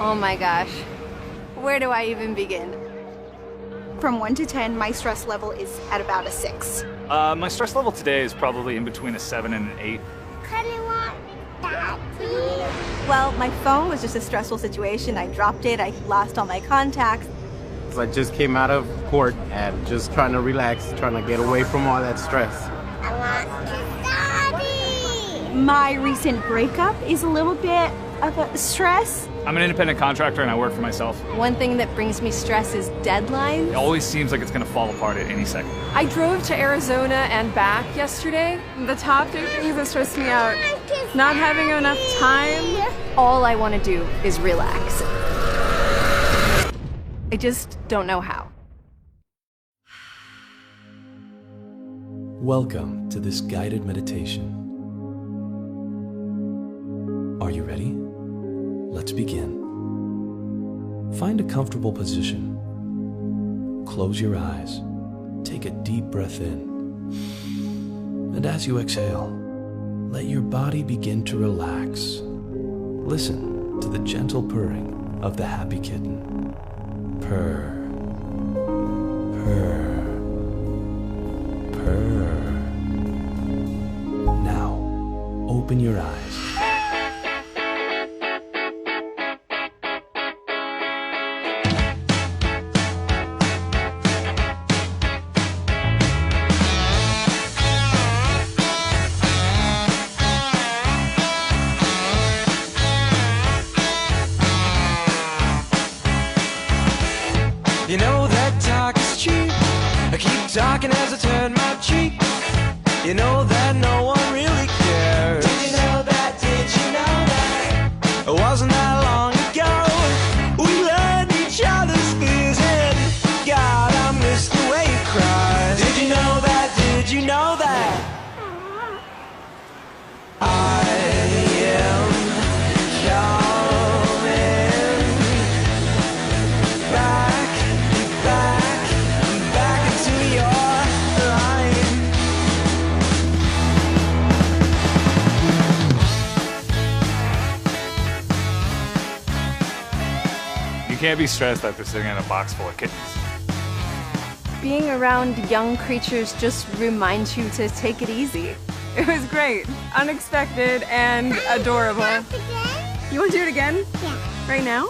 Oh my gosh. Where do I even begin? From 1 to 10, my stress level is at about a 6. My stress level today is probably in between a 7 and an 8. Well, my phone was just a stressful situation. I dropped it, I lost all my contacts. I just came out of court and just trying to relax, trying to get away from all that stress. My recent breakup is a little bit of a stress. I'm an independent contractor and I work for myself. One thing that brings me stress is deadlines. It always seems like it's gonna fall apart at any second. I drove to Arizona and back yesterday. The top 2 things that stressed me out: not having enough time. All I want to do is relax. I just don't know how. Welcome to this guided meditation. Are you ready? Let's begin. Find a comfortable position. Close your eyes. Take a deep breath in. And as you exhale, let your body begin to relax. Listen to the gentle purring of the happy kitten. Purr, purr, purr. Now, open your eyes. You know that talk is cheap. I keep talking as I turn my cheek. You know that no one really cares. Did you know that? Did you know that? It wasn't that long ago we learned each other's fears, and God, I miss the way you cried. Did you know that? Did you know that? I am coming back, back into your life. You can't be stressed after sitting in a box full of kittens. Being around young creatures just reminds you to take it easy. It was great, unexpected, and adorable. You want to do it again? Yeah. Right now?